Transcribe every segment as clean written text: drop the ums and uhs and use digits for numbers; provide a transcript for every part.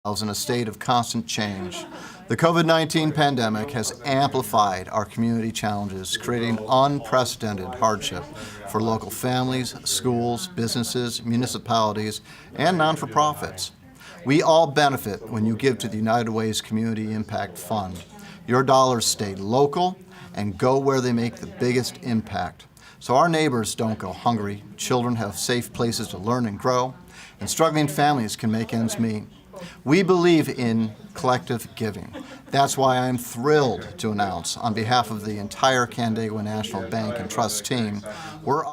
in a state of constant change. The COVID-19 pandemic has amplified our community challenges, creating unprecedented hardship for local families, schools, businesses, municipalities, and non-for-profits. We all benefit when you give to the United Way's Community Impact Fund. Your dollars stay local and go where they make the biggest impact. So our neighbors don't go hungry, children have safe places to learn and grow, and struggling families can make ends meet. We believe in collective giving. That's why I'm thrilled to announce, on behalf of the entire Canandaigua National Bank and Trust team, we're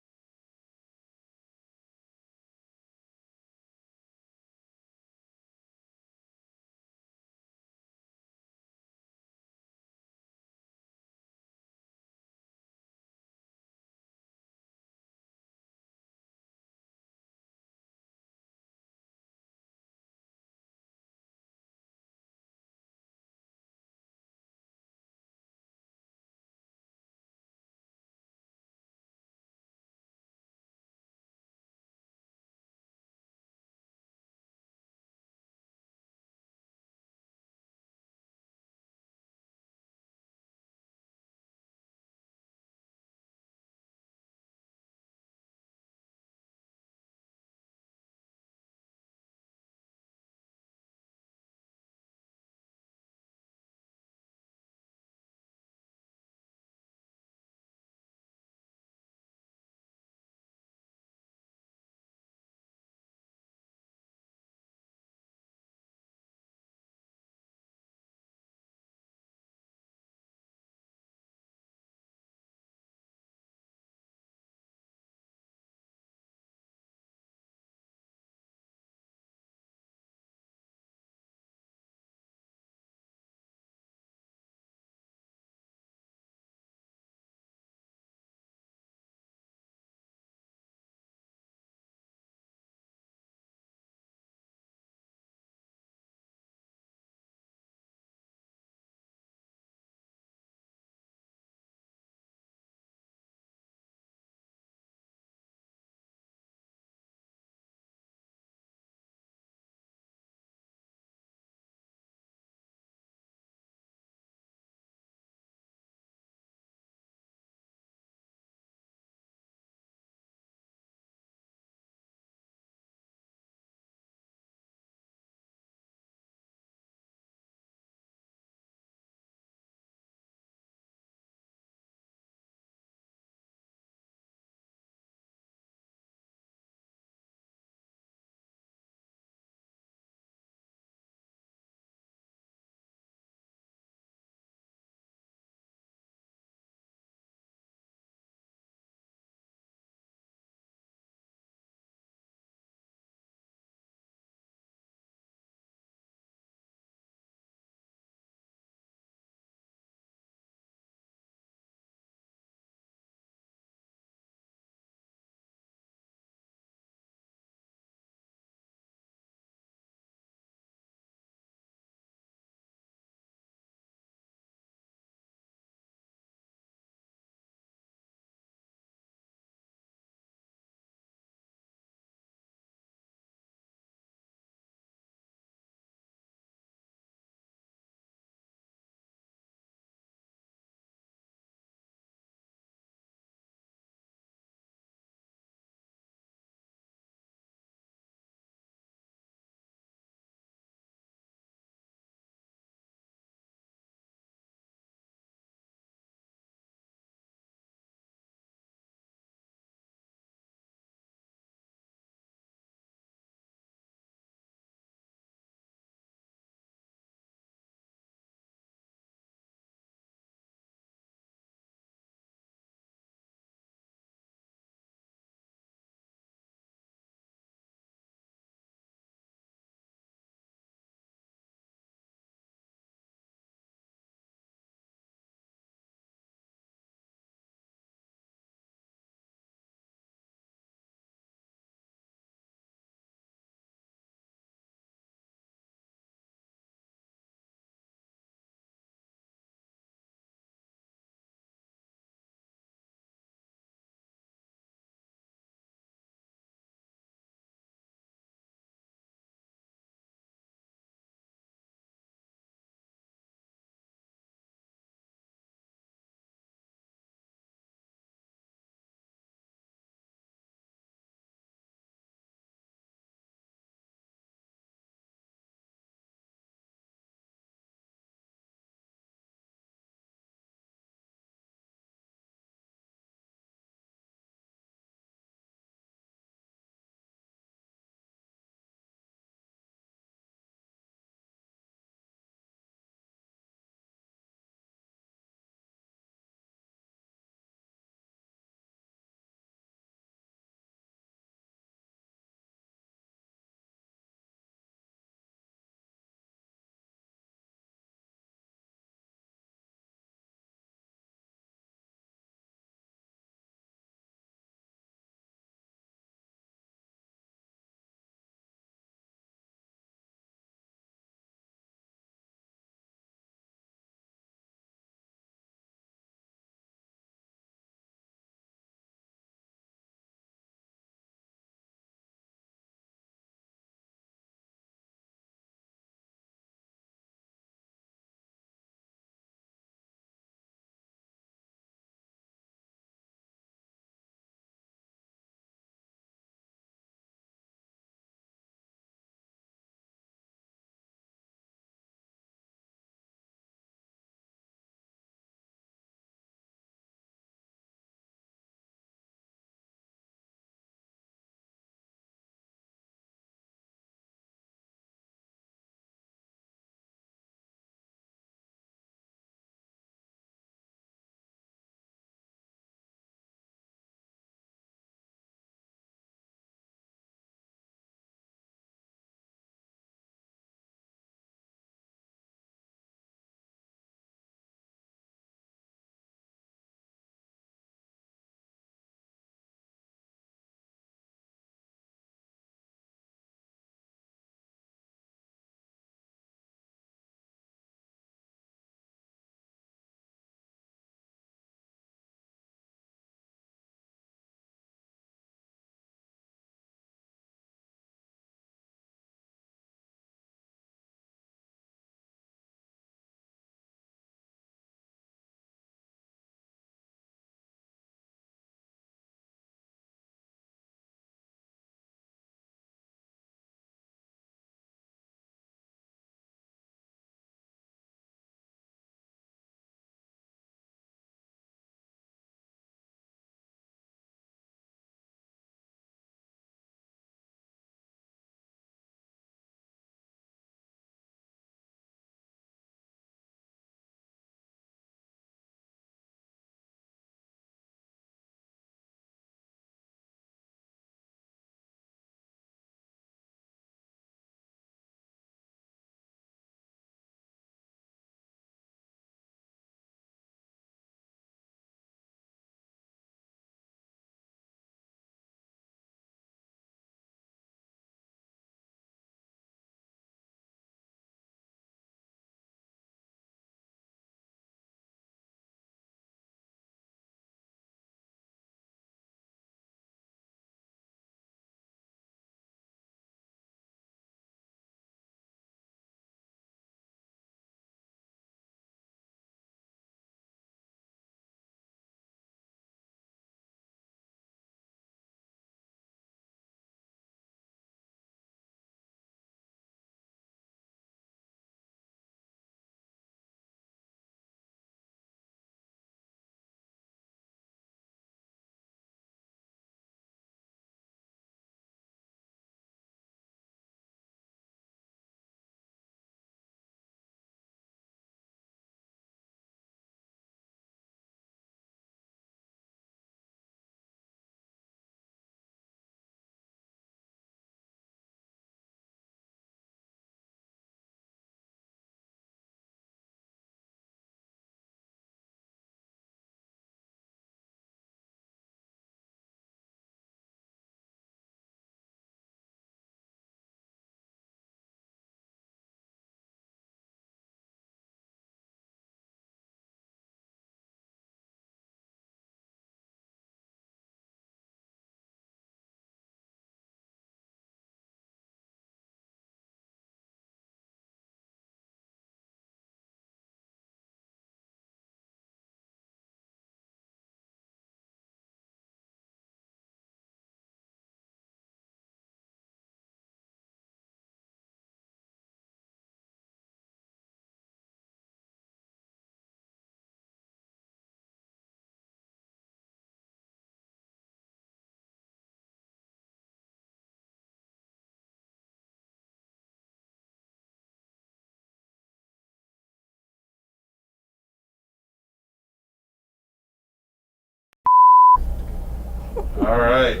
All right.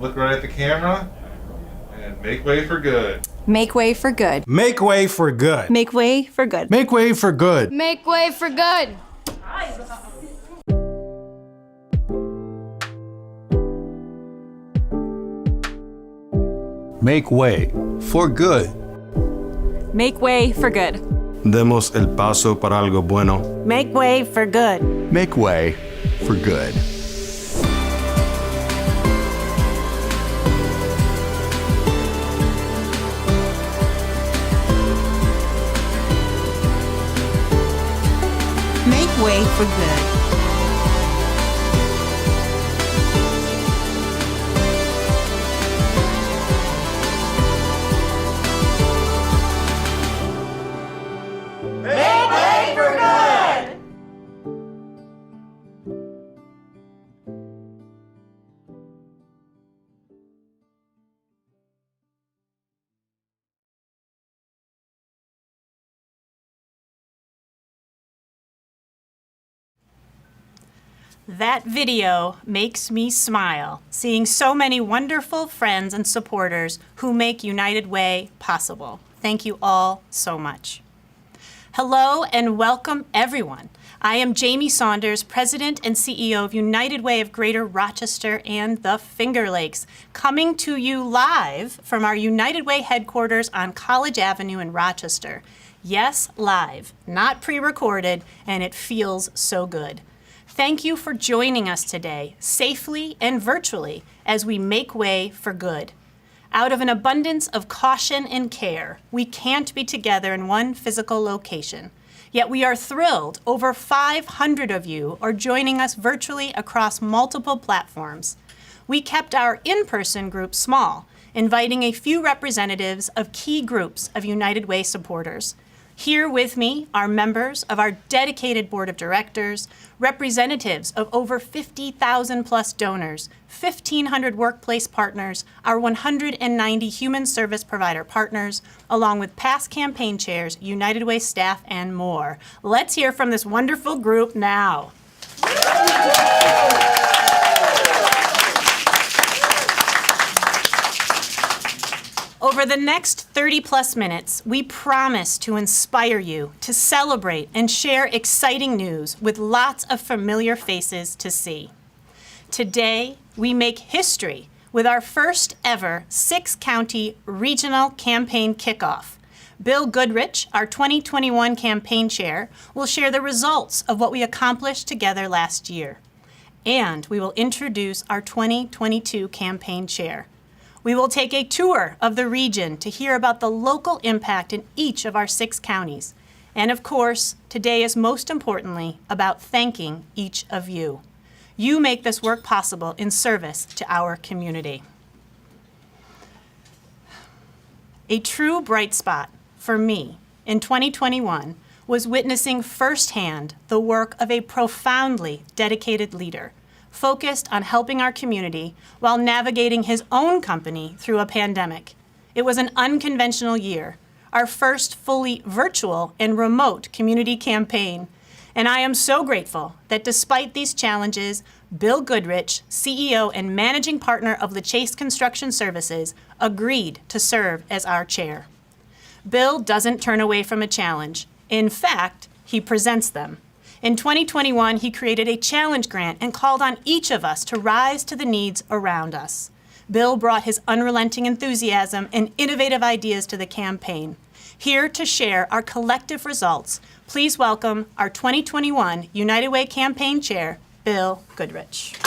Look right at the camera and make way for good. Make way for good. Make way for good. Make way for good. Make way for good. Make way for good. Make way for good. Make way for good. Demos el paso para algo bueno. Make way for good. Make way for good. Make way for good. That video makes me smile, seeing so many wonderful friends and supporters who make United Way possible. Thank you all so much. Hello and welcome everyone. I am Jamie Saunders, President and CEO of United Way of Greater Rochester and the Finger Lakes, coming to you live from our United Way headquarters on College Avenue in Rochester. Yes, live, not pre-recorded, and it feels so good. Thank you for joining us today, safely and virtually, as we make way for good. Out of an abundance of caution and care, we can't be together in one physical location. Yet we are thrilled over 500 of you are joining us virtually across multiple platforms. We kept our in-person group small, inviting a few representatives of key groups of United Way supporters. Here with me are members of our dedicated board of directors, representatives of over 50,000 plus donors, 1,500 workplace partners, our 190 human service provider partners, along with past campaign chairs, United Way staff, and more. Let's hear from this wonderful group now. Over the next 30 plus minutes, we promise to inspire you to celebrate and share exciting news with lots of familiar faces to see. Today, we make history with our first ever 6-county regional campaign kickoff. Bill Goodrich, our 2021 campaign chair, will share the results of what we accomplished together last year. And we will introduce our 2022 campaign chair. We will take a tour of the region to hear about the local impact in each of our 6 counties. And of course, today is most importantly about thanking each of you. You make this work possible in service to our community. A true bright spot for me in 2021 was witnessing firsthand the work of a profoundly dedicated leader, focused on helping our community while navigating his own company through a pandemic. It was an unconventional year, our first fully virtual and remote community campaign. And I am so grateful that despite these challenges, Bill Goodrich, CEO and managing partner of the Chase Construction Services, agreed to serve as our chair. Bill doesn't turn away from a challenge. In fact, he presents them. In 2021, he created a challenge grant and called on each of us to rise to the needs around us. Bill brought his unrelenting enthusiasm and innovative ideas to the campaign. Here to share our collective results, please welcome our 2021 United Way campaign chair, Bill Goodrich.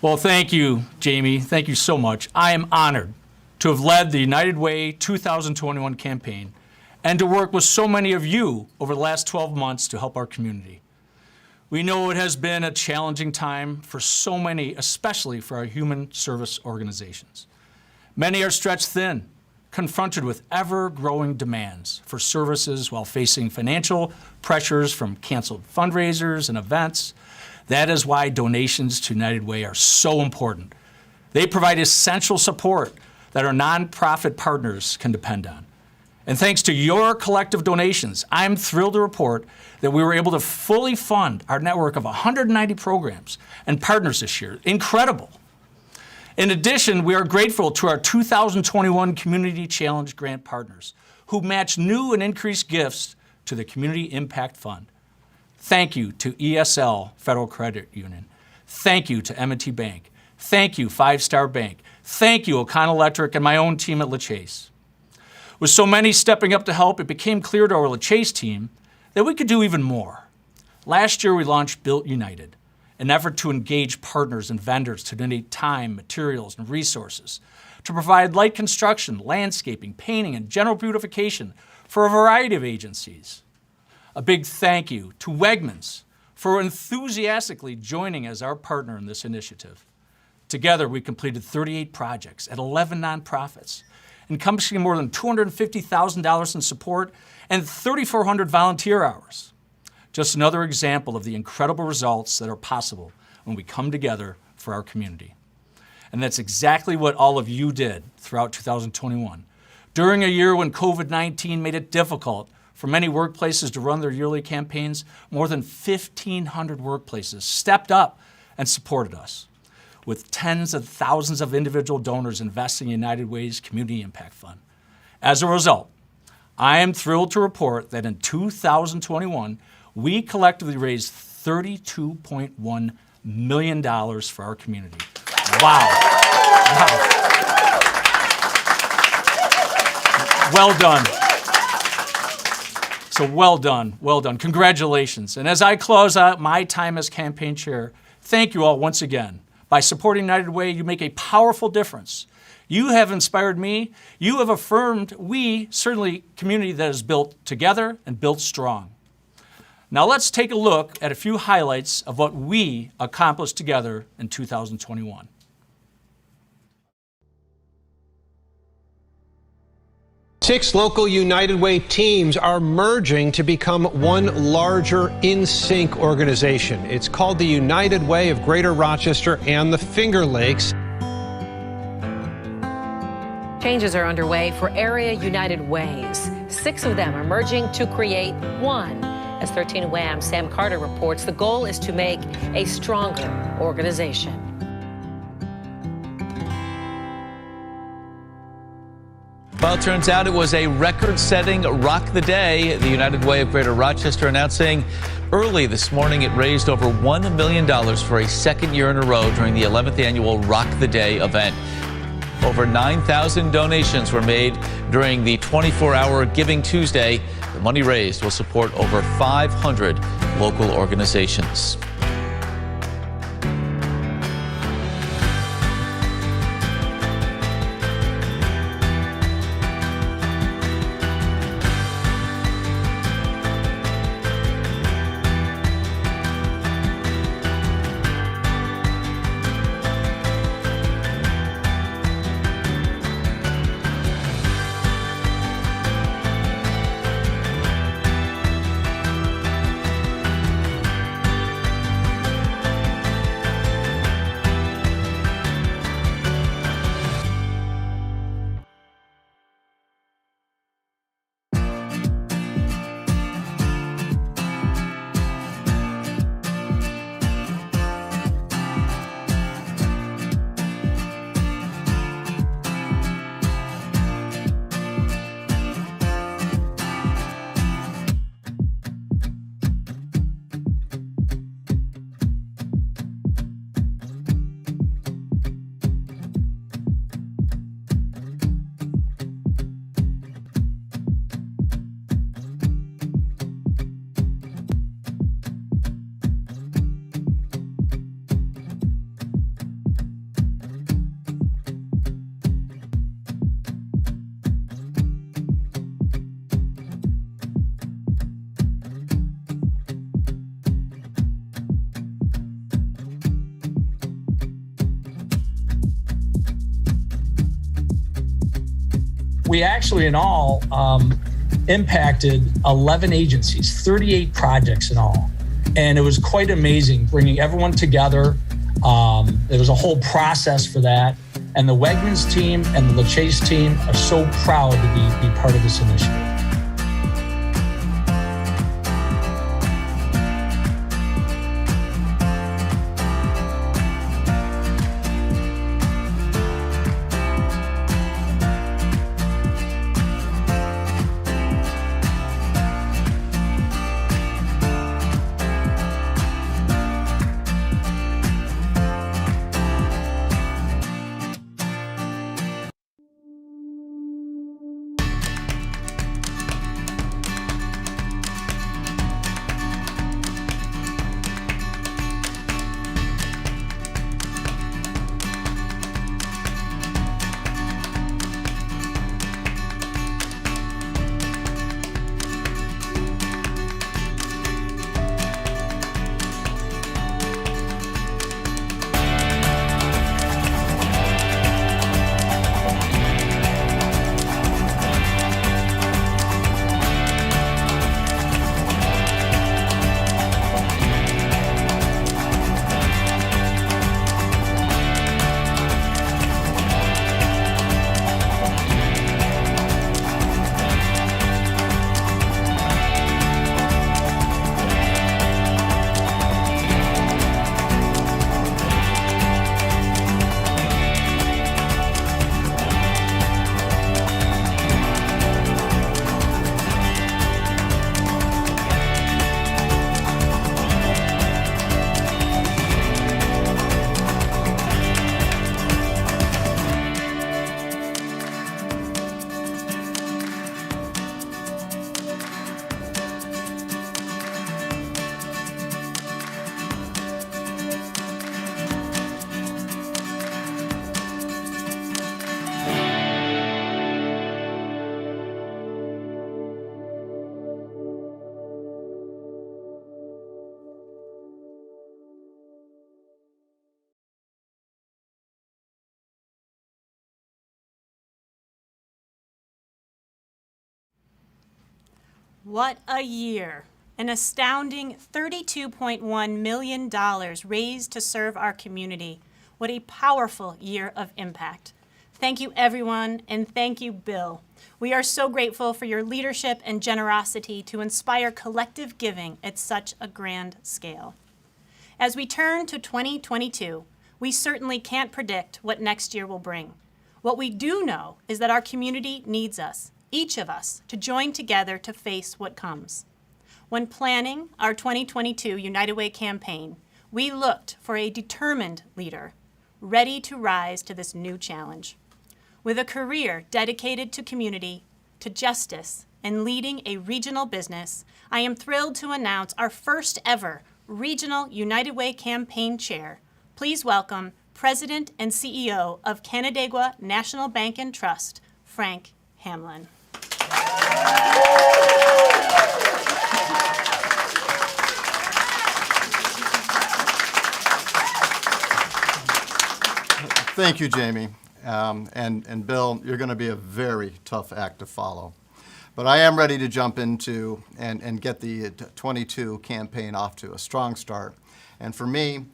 Well, thank you, Jamie. Thank you so much. I am honored to have led the United Way 2021 campaign and to work with so many of you over the last 12 months to help our community. We know it has been a challenging time for so many, especially for our human service organizations. Many are stretched thin, confronted with ever-growing demands for services while facing financial pressures from canceled fundraisers and events. That is why donations to United Way are so important. They provide essential support that our nonprofit partners can depend on. And thanks to your collective donations, I'm thrilled to report that we were able to fully fund our network of 190 programs and partners this year. Incredible. In addition, we are grateful to our 2021 Community Challenge grant partners who match new and increased gifts to the Community Impact Fund. Thank you to ESL Federal Credit Union. Thank you to M&T Bank. Thank you, Five Star Bank. Thank you, O'Connell Electric, and my own team at LaChase. With so many stepping up to help, it became clear to our LaChase team that we could do even more. Last year, we launched Built United, an effort to engage partners and vendors to donate time, materials, and resources to provide light construction, landscaping, painting, and general beautification for a variety of agencies. A big thank you to Wegmans for enthusiastically joining as our partner in this initiative. Together, we completed 38 projects at 11 nonprofits, encompassing more than $250,000 in support and 3,400 volunteer hours. Just another example of the incredible results that are possible when we come together for our community. And that's exactly what all of you did throughout 2021. During a year when COVID-19 made it difficult for many workplaces to run their yearly campaigns, more than 1,500 workplaces stepped up and supported us, with tens of thousands of individual donors investing in United Way's Community Impact Fund. As a result, I am thrilled to report that in 2021, we collectively raised $32.1 million for our community. Wow. Well done. So well done, well done. Congratulations. And as I close out my time as campaign chair, thank you all once again. By supporting United Way, you make a powerful difference. You have inspired me. You have affirmed we, certainly, community that is built together and built strong. Now let's take a look at a few highlights of what we accomplished together in 2021. Six local United Way teams are merging to become one larger in-sync organization. It's called the United Way of Greater Rochester and the Finger Lakes. Changes are underway for Area United Ways. 6 of them are merging to create one. As 13 WHAM Sam Carter reports, the goal is to make a stronger organization. Well, it turns out it was a record-setting Rock the Day. The United Way of Greater Rochester announcing early this morning it raised over $1 million for a second year in a row during the 11th annual Rock the Day event. Over 9,000 donations were made during the 24-hour Giving Tuesday. The money raised will support over 500 local organizations. We actually in all impacted 11 agencies, 38 projects in all. And it was quite amazing bringing everyone together. There was a whole process for that. And the Wegmans team and the LaChase team are so proud to be part of this initiative. What a year. An astounding $32.1 million raised to serve our community. What a powerful year of impact. Thank you, everyone, and thank you, Bill. We are so grateful for your leadership and generosity to inspire collective giving at such a grand scale. As we turn to 2022, we certainly can't predict what next year will bring. What we do know is that our community needs us, each of us, to join together to face what comes. When planning our 2022 United Way campaign, we looked for a determined leader, ready to rise to this new challenge. With a career dedicated to community, to justice, and leading a regional business, I am thrilled to announce our first ever Regional United Way campaign chair. Please welcome President and CEO of Canandaigua National Bank and Trust, Frank Hamlin. Thank you, Jamie. And Bill, you're going to be a very tough act to follow. But I am ready to jump into and get the 22 campaign off to a strong start. And for me,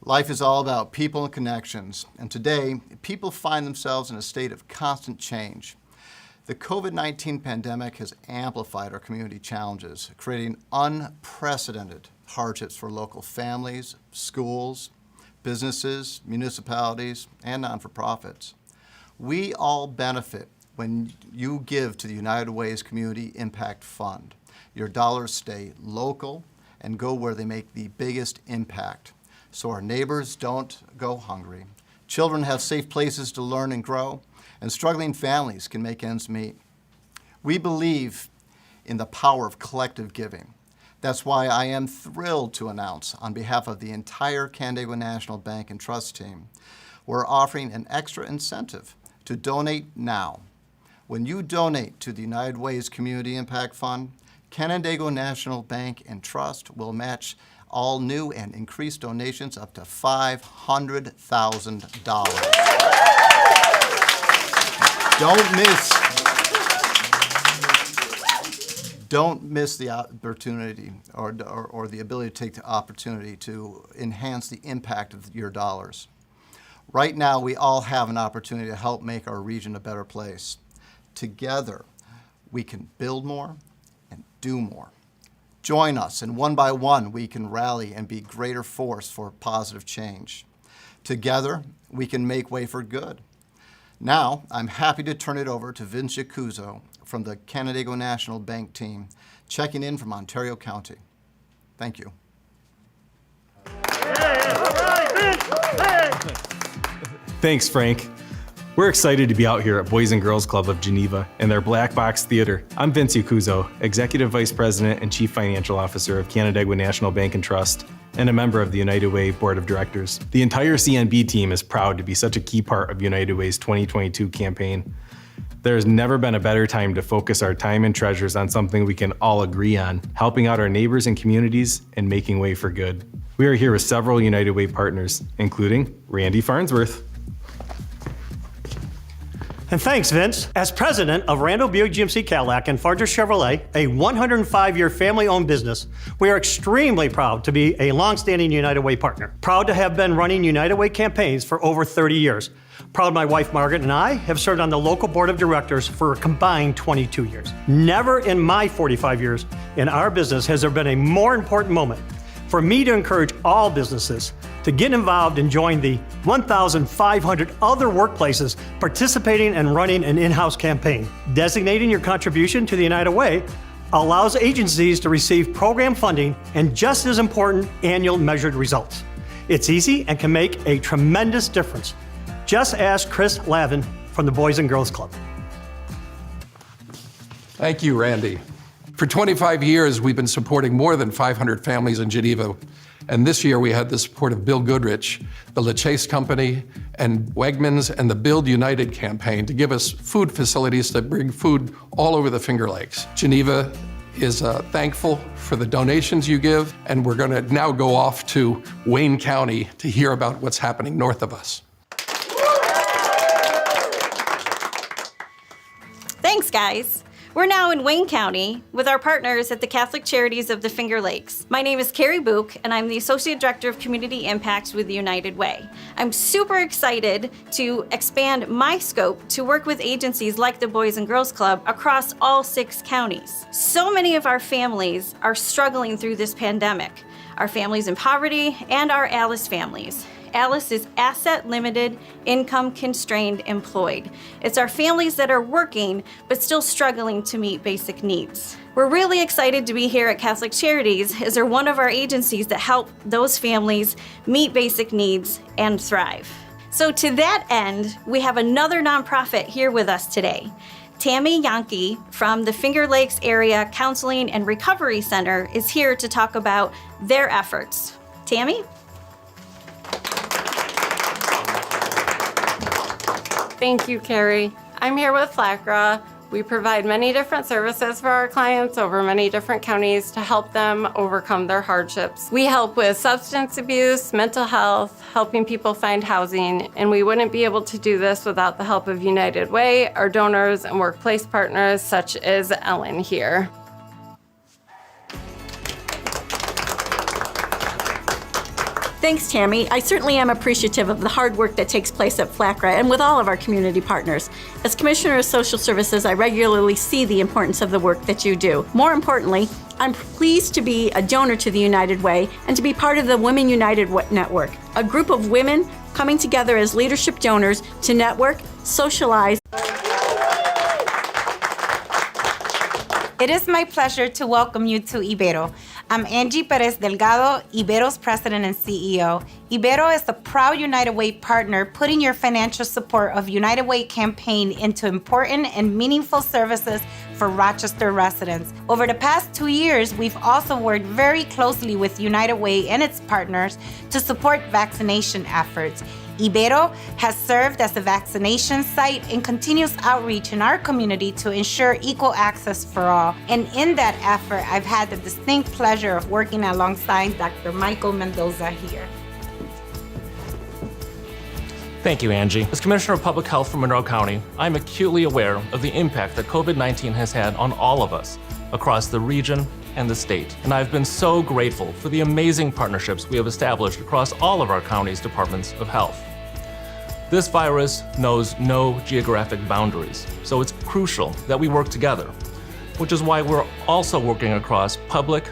life is all about people and connections. And today, people find themselves in a state of constant change. The COVID-19 pandemic has amplified our community challenges, creating unprecedented hardships for local families, schools, businesses, municipalities, and non-for-profits. We all benefit when you give to the United Way's Community Impact Fund. Your dollars stay local and go where they make the biggest impact, so our neighbors don't go hungry, children have safe places to learn and grow, and struggling families can make ends meet. We believe in the power of collective giving. That's why I am thrilled to announce, on behalf of the entire Canandaigua National Bank and Trust team, we're offering an extra incentive to donate now. When you donate to the United Way's Community Impact Fund, Canandaigua National Bank and Trust will match all new and increased donations up to $500,000. Don't miss the opportunity or the ability to take the opportunity to enhance the impact of your dollars. Right now, we all have an opportunity to help make our region a better place. Together, we can build more and do more. Join us, and one by one, we can rally and be greater force for positive change. Together, we can make way for good. Now, I'm happy to turn it over to Vince Yacuzo from the Canandaigua National Bank team, checking in from Ontario County. Thank you. Thanks, Frank. We're excited to be out here at Boys and Girls Club of Geneva and their Black Box Theater. I'm Vince Yacuzo, Executive Vice President and Chief Financial Officer of Canandaigua National Bank and Trust, and a member of the United Way Board of Directors. The entire CNB team is proud to be such a key part of United Way's 2022 campaign. There has never been a better time to focus our time and treasures on something we can all agree on, helping out our neighbors and communities and making way for good. We are here with several United Way partners, including Randy Farnsworth. And thanks, Vince. As president of Randall Buick GMC Cadillac and Farger Chevrolet, a 105-year family-owned business, we are extremely proud to be a long-standing United Way partner. Proud to have been running United Way campaigns for over 30 years. Proud my wife Margaret and I have served on the local board of directors for a combined 22 years. Never in my 45 years in our business has there been a more important moment for me to encourage all businesses to get involved and join the 1,500 other workplaces participating and running an in-house campaign. Designating your contribution to the United Way allows agencies to receive program funding and, just as important, annual measured results. It's easy and can make a tremendous difference. Just ask Chris Lavin from the Boys and Girls Club. Thank you, Randy. For 25 years, we've been supporting more than 500 families in Geneva. And this year we had the support of Bill Goodrich, the LaChase Company, and Wegmans, and the Build United campaign to give us food facilities that bring food all over the Finger Lakes. Geneva is thankful for the donations you give, and we're going to now go off to Wayne County to hear about what's happening north of us. Thanks, guys. We're now in Wayne County with our partners at the Catholic Charities of the Finger Lakes. My name is Carrie Book, and I'm the Associate Director of Community Impacts with the United Way. I'm super excited to expand my scope to work with agencies like the Boys and Girls Club across all 6 counties. So many of our families are struggling through this pandemic. Our families in poverty and our Alice families. Alice is asset limited, income constrained, employed. It's our families that are working but still struggling to meet basic needs. We're really excited to be here at Catholic Charities as they're one of our agencies that help those families meet basic needs and thrive. So to that end, we have another nonprofit here with us today. Tammy Yankee from the Finger Lakes Area Counseling and Recovery Center is here to talk about their efforts. Tammy? Thank you, Carrie. I'm here with FLACRA. We provide many different services for our clients over many different counties to help them overcome their hardships. We help with substance abuse, mental health, helping people find housing, and we wouldn't be able to do this without the help of United Way, our donors, and workplace partners such as Ellen here. Thanks, Tammy. I certainly am appreciative of the hard work that takes place at FLACRA and with all of our community partners. As Commissioner of Social Services, I regularly see the importance of the work that you do. More importantly, I'm pleased to be a donor to the United Way and to be part of the Women United Network, a group of women coming together as leadership donors to network, socialize. It is my pleasure to welcome you to Ibero. I'm Angie Perez Delgado, Ibero's president and CEO. Ibero is a proud United Way partner, putting your financial support of United Way campaign into important and meaningful services for Rochester residents. Over the past 2 years, we've also worked very closely with United Way and its partners to support vaccination efforts. Ibero has served as a vaccination site and continuous outreach in our community to ensure equal access for all. And in that effort, I've had the distinct pleasure of working alongside Dr. Michael Mendoza here. Thank you, Angie. As Commissioner of Public Health for Monroe County, I'm acutely aware of the impact that COVID-19 has had on all of us across the region and the state. And I've been so grateful for the amazing partnerships we have established across all of our county's departments of health. This virus knows no geographic boundaries, so it's crucial that we work together, which is why we're also working across public,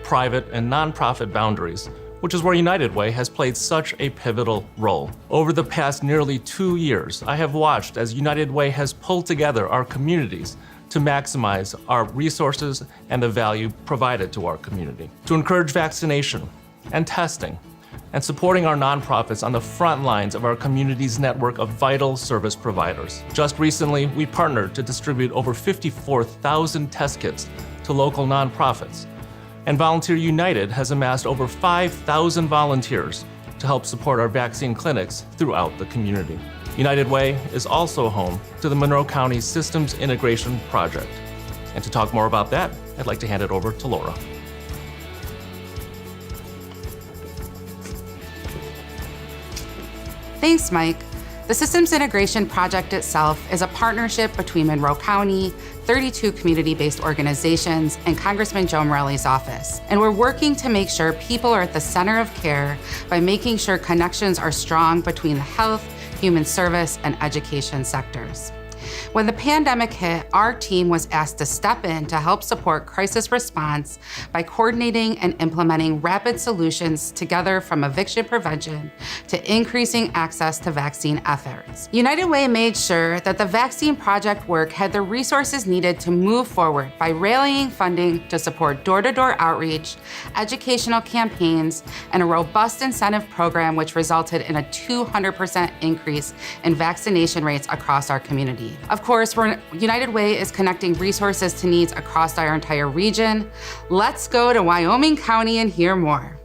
private, and nonprofit boundaries, which is where United Way has played such a pivotal role. Over the past nearly 2 years, I have watched as United Way has pulled together our communities to maximize our resources and the value provided to our community, to encourage vaccination and testing, and supporting our nonprofits on the front lines of our community's network of vital service providers. Just recently, we partnered to distribute over 54,000 test kits to local nonprofits. And Volunteer United has amassed over 5,000 volunteers to help support our vaccine clinics throughout the community. United Way is also home to the Monroe County Systems Integration Project. And to talk more about that, I'd like to hand it over to Laura. Thanks, Mike. The Systems Integration Project itself is a partnership between Monroe County, 32 community-based organizations, and Congressman Joe Morelli's office. And we're working to make sure people are at the center of care by making sure connections are strong between the health, human service, and education sectors. When the pandemic hit, our team was asked to step in to help support crisis response by coordinating and implementing rapid solutions together, from eviction prevention to increasing access to vaccine efforts. United Way made sure that the vaccine project work had the resources needed to move forward by rallying funding to support door-to-door outreach, educational campaigns, and a robust incentive program which resulted in a 200% increase in vaccination rates across our community. Of course, United Way is connecting resources to needs across our entire region. Let's go to Wyoming County and hear more.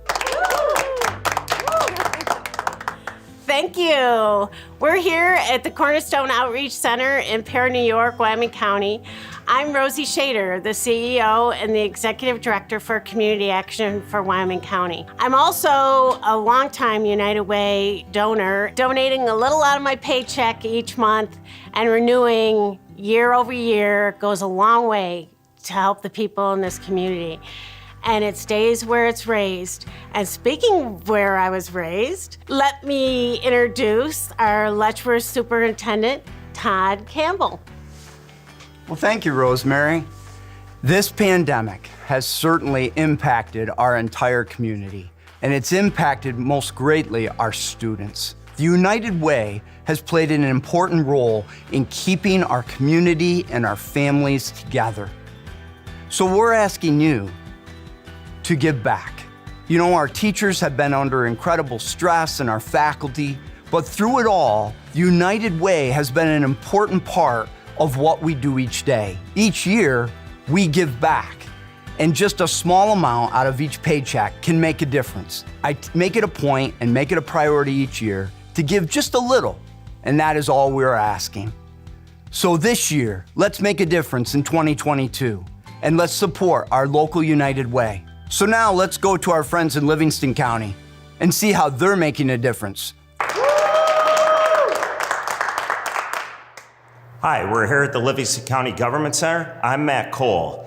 Thank you. We're here at the Cornerstone Outreach Center in Perry, New York, Wyoming County. I'm Rosie Shader, the CEO and the Executive Director for Community Action for Wyoming County. I'm also a longtime United Way donor, donating a little out of my paycheck each month and renewing year over year goes a long way to help the people in this community. And it stays where it's raised. And speaking of where I was raised, let me introduce our Letchworth Superintendent, Todd Campbell. Well, thank you, Rosemary. This pandemic has certainly impacted our entire community, and it's impacted most greatly our students. The United Way has played an important role in keeping our community and our families together. So we're asking you to give back. You know, our teachers have been under incredible stress, and our faculty, but through it all, United Way has been an important part of what we do each day. Each year, we give back, and just a small amount out of each paycheck can make a difference. I make it a point and make it a priority each year to give just a little, and that is all we're asking. So this year, let's make a difference in 2022, and let's support our local United Way. So now let's go to our friends in Livingston County and see how they're making a difference. Hi, we're here at the Livingston County Government Center. I'm Matt Cole.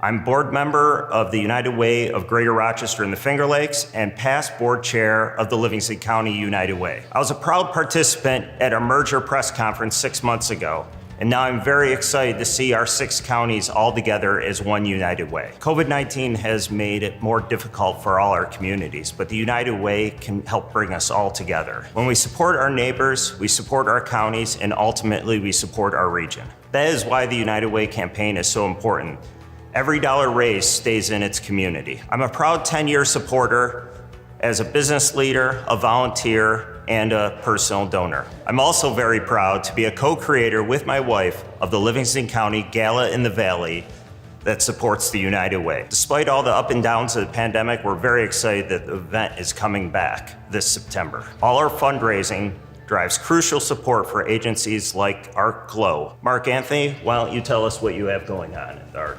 I'm board member of the United Way of Greater Rochester and the Finger Lakes and past board chair of the Livingston County United Way. I was a proud participant at our merger press conference 6 months ago, and now I'm very excited to see our 6 counties all together as one United Way. COVID-19 has made it more difficult for all our communities, but the United Way can help bring us all together. When we support our neighbors, we support our counties, and ultimately we support our region. That is why the United Way campaign is so important. Every dollar raised stays in its community. I'm a proud 10-year supporter as a business leader, a volunteer, and a personal donor. I'm also very proud to be a co-creator with my wife of the Livingston County Gala in the Valley that supports the United Way. Despite all the up and downs of the pandemic, we're very excited that the event is coming back this September. All our fundraising drives crucial support for agencies like ARC Glow. Mark Anthony, why don't you tell us what you have going on at ARC?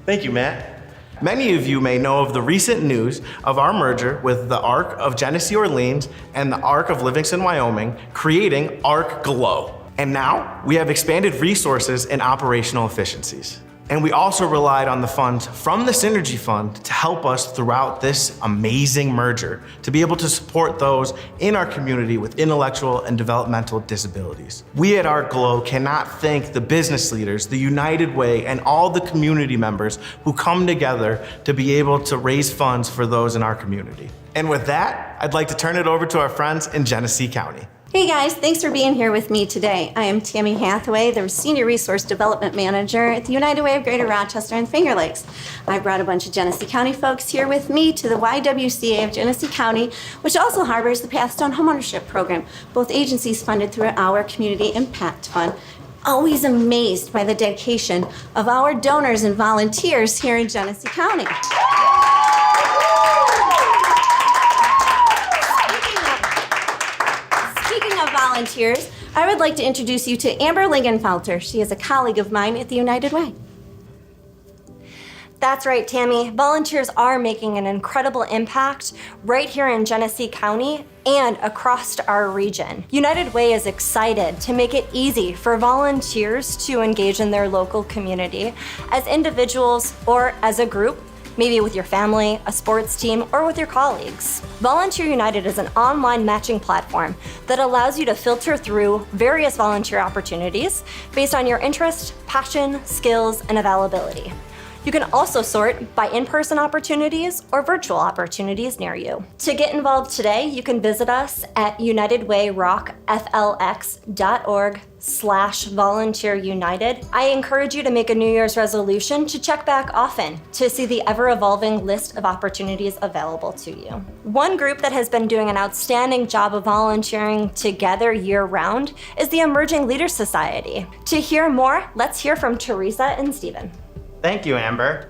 Thank you, Matt. Many of you may know of the recent news of our merger with the ARC of Genesee Orleans and the ARC of Livingston, Wyoming, creating ARC Glow. And now we have expanded resources and operational efficiencies. And we also relied on the funds from the Synergy Fund to help us throughout this amazing merger, to be able to support those in our community with intellectual and developmental disabilities. We at ArtGlow cannot thank the business leaders, the United Way, and all the community members who come together to be able to raise funds for those in our community. And with that, I'd like to turn it over to our friends in Genesee County. Hey guys, thanks for being here with me today. I am Tammy Hathaway, the Senior Resource Development Manager at the United Way of Greater Rochester and Finger Lakes. I brought a bunch of Genesee County folks here with me to the YWCA of Genesee County, which also harbors the Pathstone Homeownership Program, both agencies funded through our Community Impact Fund. Always amazed by the dedication of our donors and volunteers here in Genesee County. Volunteers, I would like to introduce you to Amber Lingenfelter. She is a colleague of mine at the United Way. That's right, Tammy. Volunteers are making an incredible impact right here in Genesee County and across our region. United Way is excited to make it easy for volunteers to engage in their local community as individuals or as a group, maybe with your family, a sports team, or with your colleagues. Volunteer United is an online matching platform that allows you to filter through various volunteer opportunities based on your interest, passion, skills, and availability. You can also sort by in-person opportunities or virtual opportunities near you. To get involved today, you can visit us at unitedwayrockflx.org/volunteerunited. I encourage you to make a New Year's resolution to check back often to see the ever-evolving list of opportunities available to you. One group that has been doing an outstanding job of volunteering together year-round is the Emerging Leaders Society. To hear more, let's hear from Teresa and Stephen. Thank you, Amber.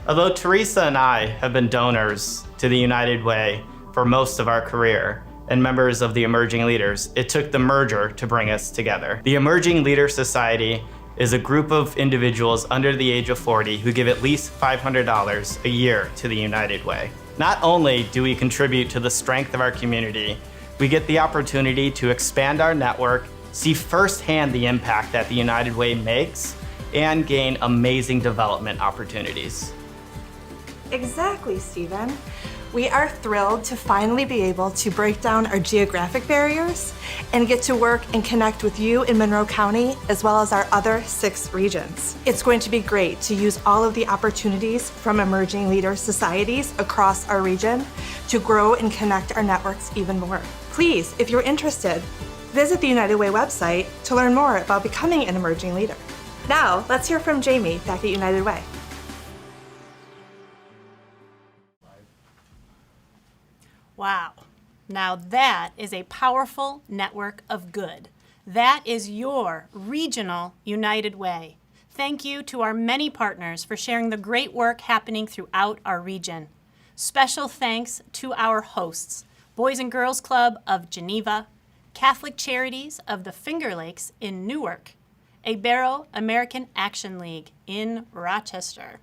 Although Teresa and I have been donors to the United Way for most of our career and members of the Emerging Leaders, it took the merger to bring us together. The Emerging Leaders Society is a group of individuals under the age of 40 who give at least $500 a year to the United Way. Not only do we contribute to the strength of our community, we get the opportunity to expand our network, see firsthand the impact that the United Way makes, and gain amazing development opportunities. Exactly, Stephen. We are thrilled to finally be able to break down our geographic barriers and get to work and connect with you in Monroe County, as well as our other 6 regions. It's going to be great to use all of the opportunities from Emerging Leader Societies across our region to grow and connect our networks even more. Please, if you're interested, visit the United Way website to learn more about becoming an Emerging Leader. Now, let's hear from Jamie back at United Way. Wow. Now that is a powerful network of good. That is your regional United Way. Thank you to our many partners for sharing the great work happening throughout our region. Special thanks to our hosts, Boys and Girls Club of Geneva, Catholic Charities of the Finger Lakes in Newark, Ibero American Action League in Rochester,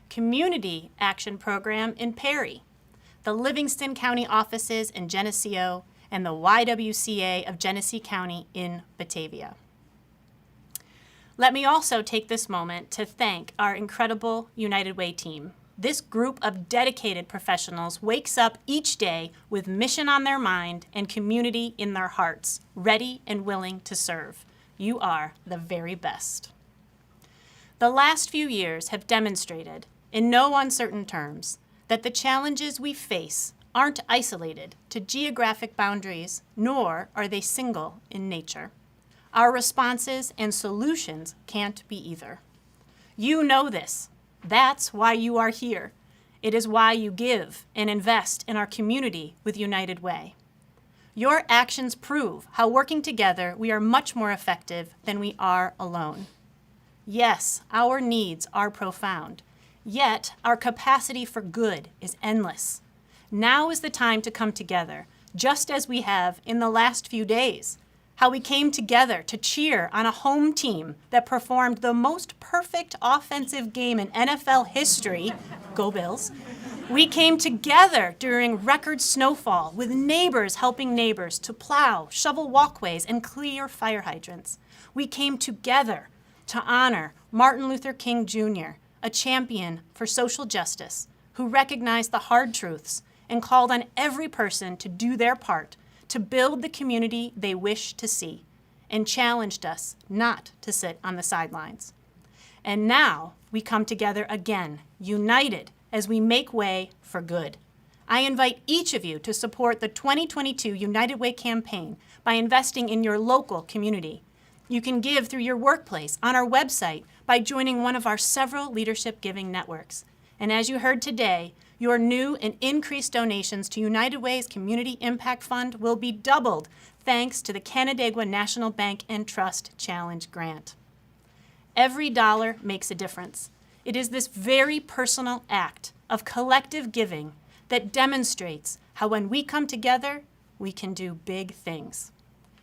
Community Action Program in Perry, the Livingston County offices in Geneseo, and the YWCA of Genesee County in Batavia. Let me also take this moment to thank our incredible United Way team. This group of dedicated professionals wakes up each day with mission on their mind and community in their hearts, ready and willing to serve. You are the very best. The last few years have demonstrated, in no uncertain terms, that the challenges we face aren't isolated to geographic boundaries, nor are they single in nature. Our responses and solutions can't be either. You know this. That's why you are here. It is why you give and invest in our community with United Way. Your actions prove how working together we are much more effective than we are alone. Yes, our needs are profound, yet our capacity for good is endless. Now is the time to come together, just as we have in the last few days. How we came together to cheer on a home team that performed the most perfect offensive game in NFL history, go Bills. We came together during record snowfall with neighbors helping neighbors to plow, shovel walkways, and clear fire hydrants. We came together to honor Martin Luther King Jr., a champion for social justice, who recognized the hard truths and called on every person to do their part to build the community they wish to see, and challenged us not to sit on the sidelines. And now we come together again, united as we make way for good. I invite each of you to support the 2022 United Way campaign by investing in your local community. You can give through your workplace, on our website, by joining one of our several leadership giving networks. And as you heard today, your new and increased donations to United Way's Community Impact Fund will be doubled thanks to the Canandaigua National Bank and Trust Challenge Grant. Every dollar makes a difference. It is this very personal act of collective giving that demonstrates how when we come together, we can do big things.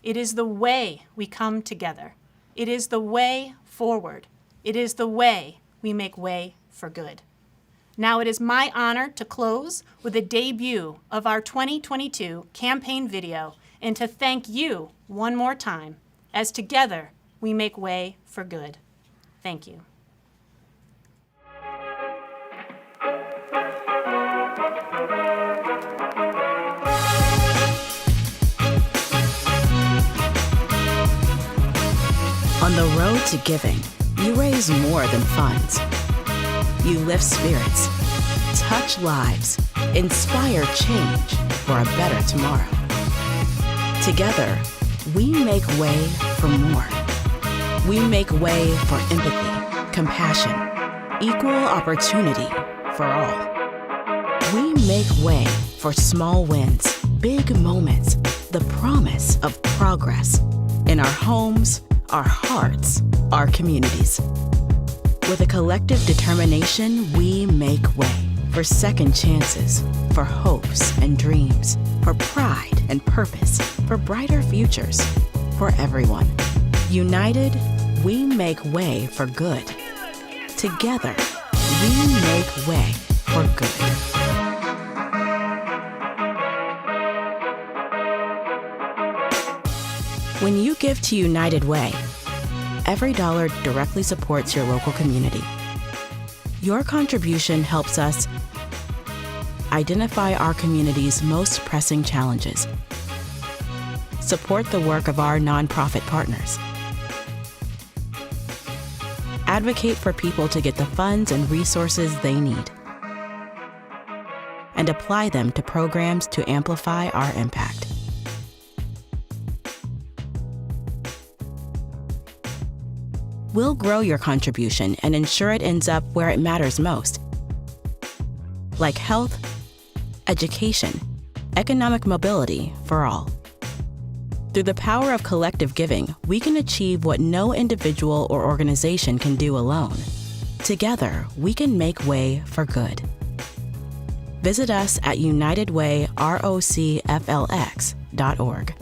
It is the way we come together. It is the way forward. It is the way we make way for good. Now it is my honor to close with a debut of our 2022 campaign video and to thank you one more time as together we make way for good. Thank you. On the road to giving, you raise more than funds. You lift spirits, touch lives, inspire change for a better tomorrow. Together, we make way for more. We make way for empathy, compassion, equal opportunity for all. We make way for small wins, big moments, the promise of progress in our homes, our hearts, our communities. With a collective determination, we make way for second chances, for hopes and dreams, for pride and purpose, for brighter futures, for everyone. United, we make way for good. Together, we make way for good. When you give to United Way, every dollar directly supports your local community. Your contribution helps us identify our community's most pressing challenges, support the work of our nonprofit partners, advocate for people to get the funds and resources they need, and apply them to programs to amplify our impact. We'll grow your contribution and ensure it ends up where it matters most, like health, education, economic mobility for all. Through the power of collective giving, we can achieve what no individual or organization can do alone. Together, we can make way for good. Visit us at unitedwayrocflx.org.